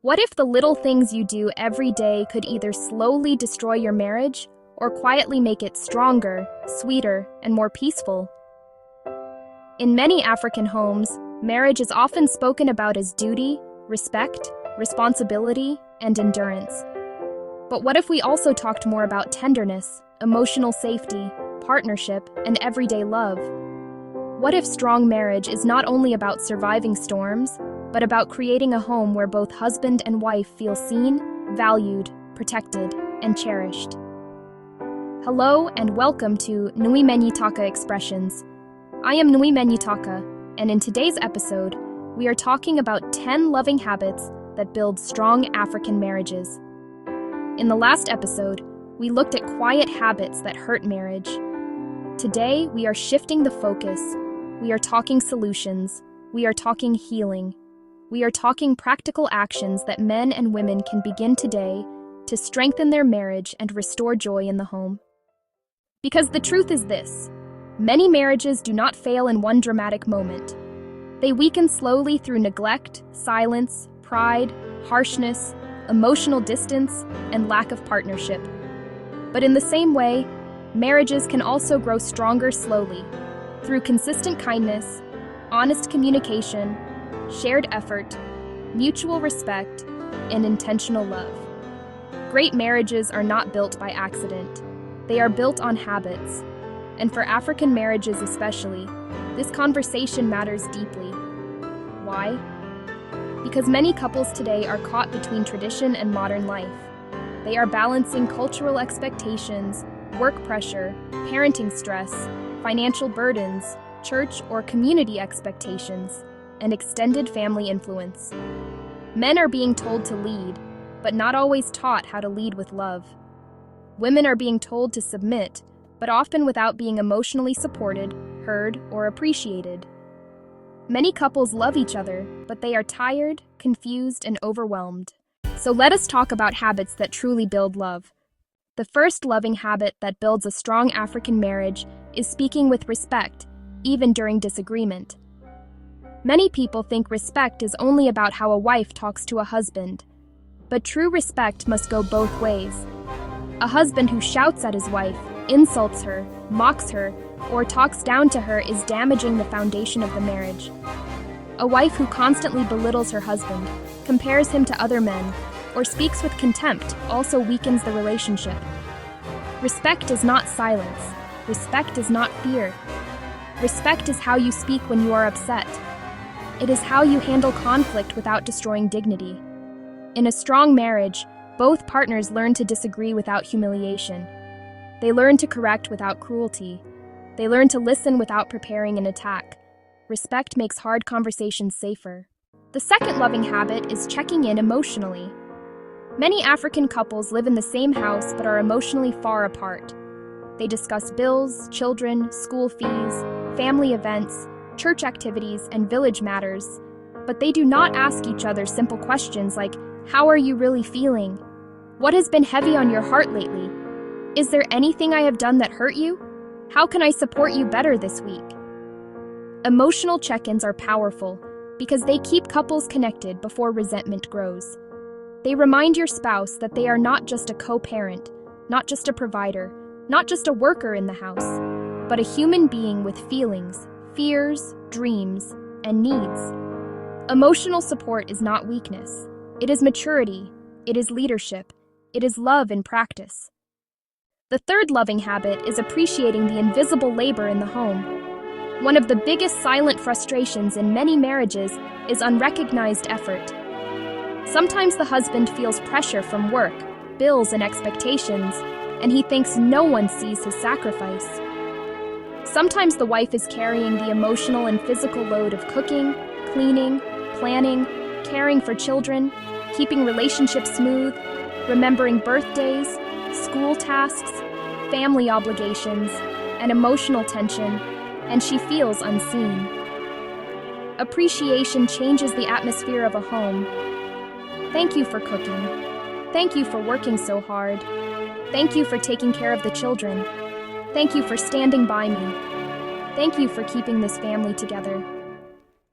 What if the little things you do every day could either slowly destroy your marriage or quietly make it stronger, sweeter, and more peaceful? In many African homes, marriage is often spoken about as duty, respect, responsibility, and endurance. But what if we also talked more about tenderness, emotional safety, partnership, and everyday love? What if strong marriage is not only about surviving storms, but about creating a home where both husband and wife feel seen, valued, protected, and cherished? Hello and welcome to Nguimeni Taka Expressions. I am Nguimeni Taka, and in today's episode, we are talking about 10 loving habits that build strong African marriages. In the last episode, we looked at quiet habits that hurt marriage. Today, we are shifting the focus. We are talking solutions. We are talking healing. We are talking practical actions that men and women can begin today to strengthen their marriage and restore joy in the home. Because the truth is this: many marriages do not fail in one dramatic moment. They weaken slowly through neglect, silence, pride, harshness, emotional distance, and lack of partnership. But in the same way, marriages can also grow stronger slowly through consistent kindness, honest communication, shared effort, mutual respect, and intentional love. Great marriages are not built by accident. They are built on habits. And for African marriages especially, this conversation matters deeply. Why? Because many couples today are caught between tradition and modern life. They are balancing cultural expectations, work pressure, parenting stress, financial burdens, church or community expectations, and extended family influence. Men are being told to lead, but not always taught how to lead with love. Women are being told to submit, but often without being emotionally supported, heard, or appreciated. Many couples love each other, but they are tired, confused, and overwhelmed. So let us talk about habits that truly build love. The first loving habit that builds a strong African marriage is speaking with respect, even during disagreement. Many people think respect is only about how a wife talks to a husband. But true respect must go both ways. A husband who shouts at his wife, insults her, mocks her, or talks down to her is damaging the foundation of the marriage. A wife who constantly belittles her husband, compares him to other men, or speaks with contempt also weakens the relationship. Respect is not silence. Respect is not fear. Respect is how you speak when you are upset. It is how you handle conflict without destroying dignity. In a strong marriage, both partners learn to disagree without humiliation. They learn to correct without cruelty. They learn to listen without preparing an attack. Respect makes hard conversations safer. The second loving habit is checking in emotionally. Many African couples live in the same house but are emotionally far apart. They discuss bills, children, school fees, family events, church activities, and village matters, but they do not ask each other simple questions like, "How are you really feeling? What has been heavy on your heart lately? Is there anything I have done that hurt you? How can I support you better this week?" Emotional check-ins are powerful because they keep couples connected before resentment grows. They remind your spouse that they are not just a co-parent, not just a provider, not just a worker in the house, but a human being with feelings, fears, dreams, and needs. Emotional support is not weakness. It is maturity. It is leadership. It is love in practice. The third loving habit is appreciating the invisible labor in the home. One of the biggest silent frustrations in many marriages is unrecognized effort. Sometimes the husband feels pressure from work, bills, and expectations, and he thinks no one sees his sacrifice. Sometimes the wife is carrying the emotional and physical load of cooking, cleaning, planning, caring for children, keeping relationships smooth, remembering birthdays, school tasks, family obligations, and emotional tension, and she feels unseen. Appreciation changes the atmosphere of a home. Thank you for cooking. Thank you for working so hard. Thank you for taking care of the children. Thank you for standing by me. Thank you for keeping this family together.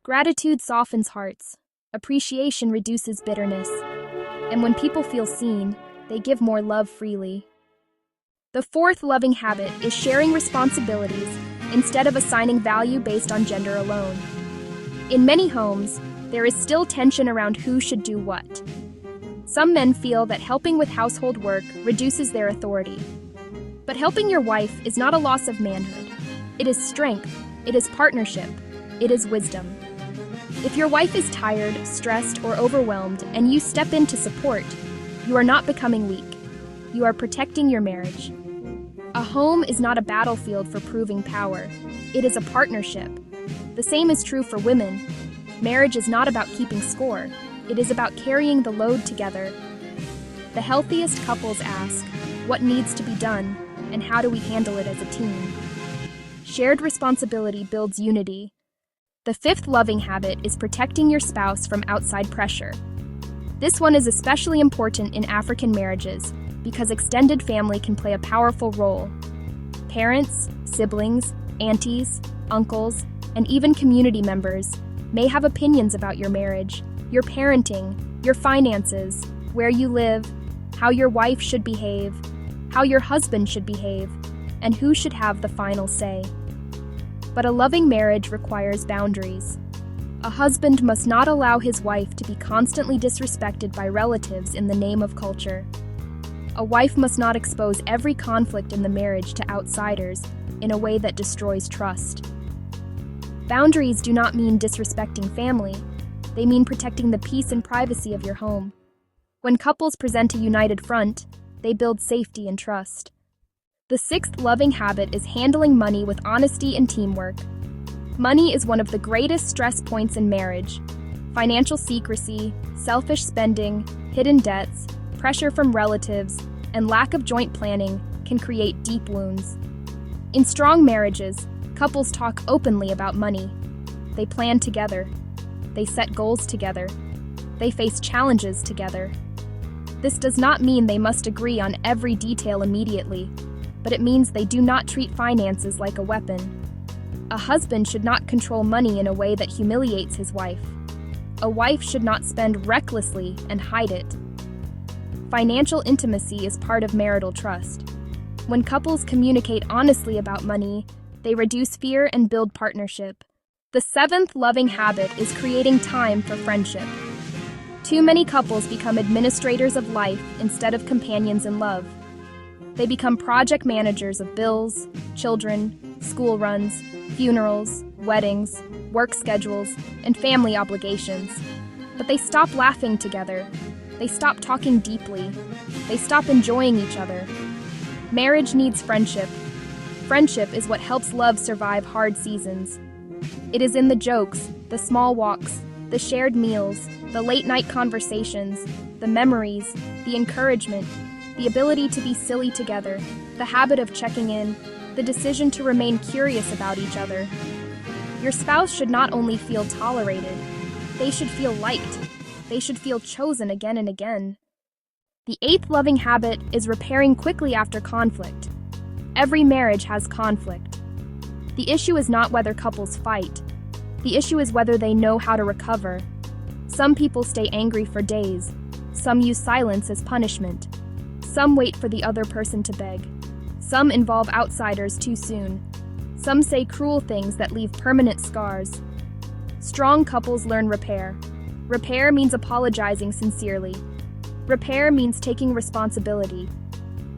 Gratitude softens hearts. Appreciation reduces bitterness. And when people feel seen, they give more love freely. The fourth loving habit is sharing responsibilities instead of assigning value based on gender alone. In many homes, there is still tension around who should do what. Some men feel that helping with household work reduces their authority. But helping your wife is not a loss of manhood. It is strength, it is partnership, it is wisdom. If your wife is tired, stressed, or overwhelmed, and you step in to support, you are not becoming weak. You are protecting your marriage. A home is not a battlefield for proving power. It is a partnership. The same is true for women. Marriage is not about keeping score. It is about carrying the load together. The healthiest couples ask, what needs to be done, and how do we handle it as a team? Shared responsibility builds unity. The fifth loving habit is protecting your spouse from outside pressure. This one is especially important in African marriages because extended family can play a powerful role. Parents, siblings, aunties, uncles, and even community members may have opinions about your marriage, your parenting, your finances, where you live, how your wife should behave, how your husband should behave, and who should have the final say. But a loving marriage requires boundaries. A husband must not allow his wife to be constantly disrespected by relatives in the name of culture. A wife must not expose every conflict in the marriage to outsiders in a way that destroys trust. Boundaries do not mean disrespecting family. They mean protecting the peace and privacy of your home. When couples present a united front, they build safety and trust. The sixth loving habit is handling money with honesty and teamwork. Money is one of the greatest stress points in marriage. Financial secrecy, selfish spending, hidden debts, pressure from relatives, and lack of joint planning can create deep wounds. In strong marriages, couples talk openly about money. They plan together. They set goals together. They face challenges together. This does not mean they must agree on every detail immediately, but it means they do not treat finances like a weapon. A husband should not control money in a way that humiliates his wife. A wife should not spend recklessly and hide it. Financial intimacy is part of marital trust. When couples communicate honestly about money, they reduce fear and build partnership. The seventh loving habit is creating time for friendship. Too many couples become administrators of life instead of companions in love. They become project managers of bills, children, school runs, funerals, weddings, work schedules, and family obligations. But they stop laughing together. They stop talking deeply. They stop enjoying each other. Marriage needs friendship. Friendship is what helps love survive hard seasons. It is in the jokes, the small walks, the shared meals, the late-night conversations, the memories, the encouragement, the ability to be silly together, the habit of checking in, the decision to remain curious about each other. Your spouse should not only feel tolerated, they should feel liked. They should feel chosen again and again. The eighth loving habit is repairing quickly after conflict. Every marriage has conflict. The issue is not whether couples fight. The issue is whether they know how to recover. Some people stay angry for days. Some use silence as punishment. Some wait for the other person to beg. Some involve outsiders too soon. Some say cruel things that leave permanent scars. Strong couples learn repair. Repair means apologizing sincerely. Repair means taking responsibility.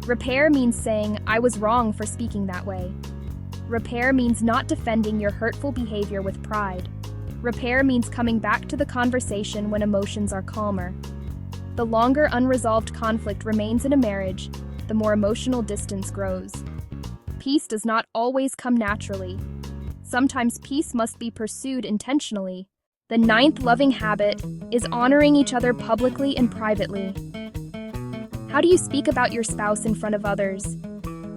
Repair means saying, I was wrong for speaking that way. Repair means not defending your hurtful behavior with pride. Repair means coming back to the conversation when emotions are calmer. The longer unresolved conflict remains in a marriage, the more emotional distance grows. Peace does not always come naturally. Sometimes peace must be pursued intentionally. The ninth loving habit is honoring each other publicly and privately. How do you speak about your spouse in front of others?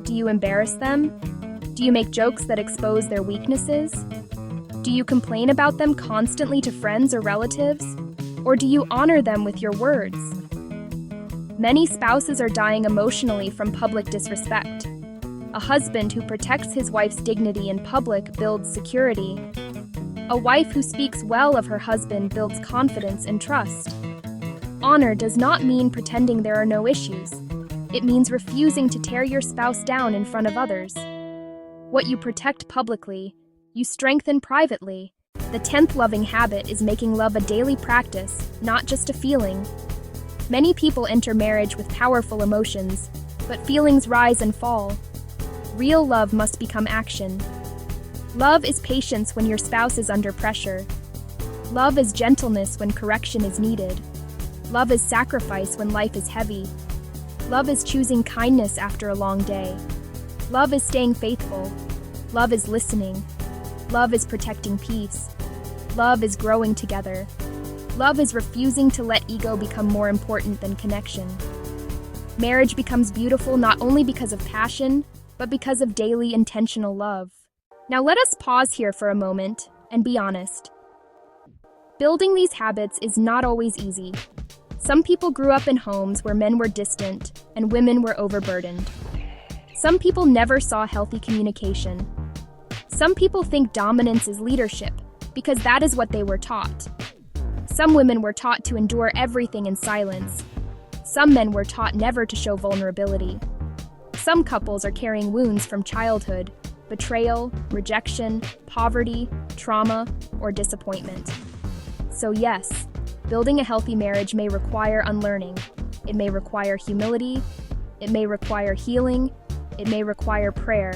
Do you embarrass them? Do you make jokes that expose their weaknesses? Do you complain about them constantly to friends or relatives? Or do you honor them with your words? Many spouses are dying emotionally from public disrespect. A husband who protects his wife's dignity in public builds security. A wife who speaks well of her husband builds confidence and trust. Honor does not mean pretending there are no issues. It means refusing to tear your spouse down in front of others. What you protect publicly, you strengthen privately. The 10th loving habit is making love a daily practice, not just a feeling. Many people enter marriage with powerful emotions, but feelings rise and fall. Real love must become action. Love is patience when your spouse is under pressure. Love is gentleness when correction is needed. Love is sacrifice when life is heavy. Love is choosing kindness after a long day. Love is staying faithful. Love is listening. Love is protecting peace. Love is growing together. Love is refusing to let ego become more important than connection. Marriage becomes beautiful not only because of passion, but because of daily intentional love. Now let us pause here for a moment and be honest. Building these habits is not always easy. Some people grew up in homes where men were distant and women were overburdened. Some people never saw healthy communication. Some people think dominance is leadership because that is what they were taught. Some women were taught to endure everything in silence. Some men were taught never to show vulnerability. Some couples are carrying wounds from childhood, betrayal, rejection, poverty, trauma, or disappointment. So yes, building a healthy marriage may require unlearning. It may require humility. It may require healing. It may require prayer.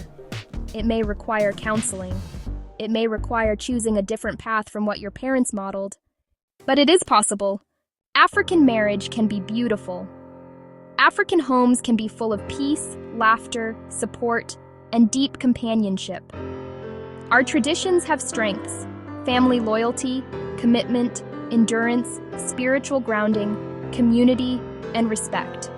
It may require counseling. It may require choosing a different path from what your parents modeled. But it is possible. African marriage can be beautiful. African homes can be full of peace, laughter, support, and deep companionship. Our traditions have strengths: family loyalty, commitment, endurance, spiritual grounding, community, and respect.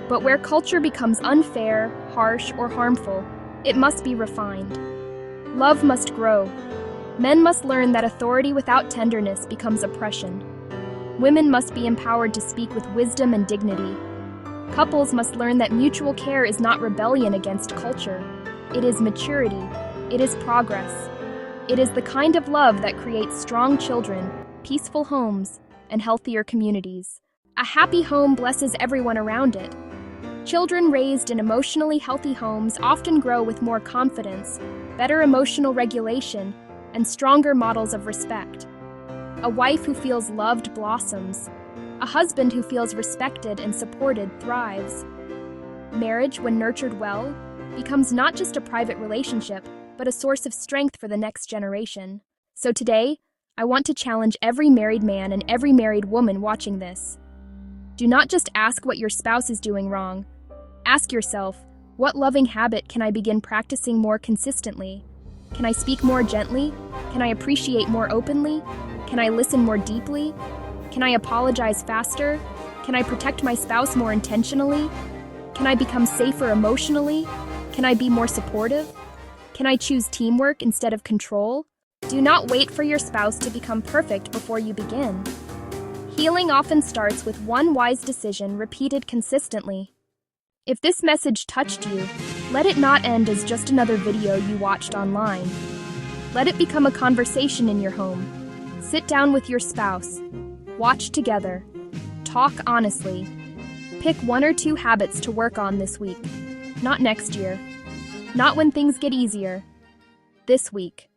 But where culture becomes unfair, harsh, or harmful, it must be refined. Love must grow. Men must learn that authority without tenderness becomes oppression. Women must be empowered to speak with wisdom and dignity. Couples must learn that mutual care is not rebellion against culture. It is maturity. It is progress. It is the kind of love that creates strong children, peaceful homes, and healthier communities. A happy home blesses everyone around it. Children raised in emotionally healthy homes often grow with more confidence, better emotional regulation, and stronger models of respect. A wife who feels loved blossoms. A husband who feels respected and supported thrives. Marriage, when nurtured well, becomes not just a private relationship, but a source of strength for the next generation. So today, I want to challenge every married man and every married woman watching this. Do not just ask what your spouse is doing wrong. Ask yourself, what loving habit can I begin practicing more consistently? Can I speak more gently? Can I appreciate more openly? Can I listen more deeply? Can I apologize faster? Can I protect my spouse more intentionally? Can I become safer emotionally? Can I be more supportive? Can I choose teamwork instead of control? Do not wait for your spouse to become perfect before you begin. Healing often starts with one wise decision repeated consistently. If this message touched you, let it not end as just another video you watched online. Let it become a conversation in your home. Sit down with your spouse. Watch together. Talk honestly. Pick 1 or 2 habits to work on this week. Not next year. Not when things get easier. This week.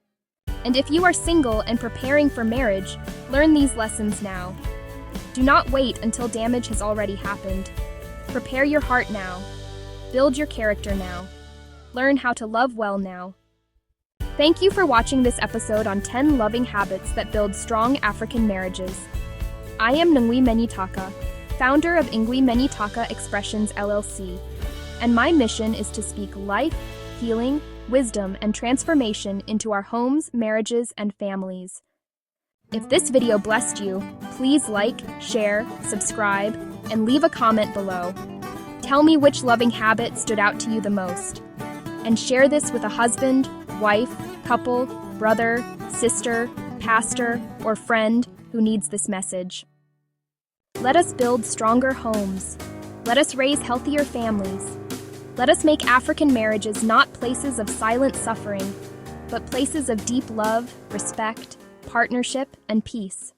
And if you are single and preparing for marriage, learn these lessons now. Do not wait until damage has already happened. Prepare your heart now. Build your character now. Learn how to love well now. Thank you for watching this episode on 10 loving habits that build strong African marriages. I am Nguimeni Taka, founder of Nguimeni Taka Expressions LLC, and my mission is to speak life, healing, wisdom, and transformation into our homes, marriages, and families. If this video blessed you, please like, share, subscribe, and leave a comment below. Tell me which loving habit stood out to you the most. And share this with a husband, wife, couple, brother, sister, pastor, or friend who needs this message. Let us build stronger homes. Let us raise healthier families. Let us make African marriages not places of silent suffering, but places of deep love, respect, partnership, and peace.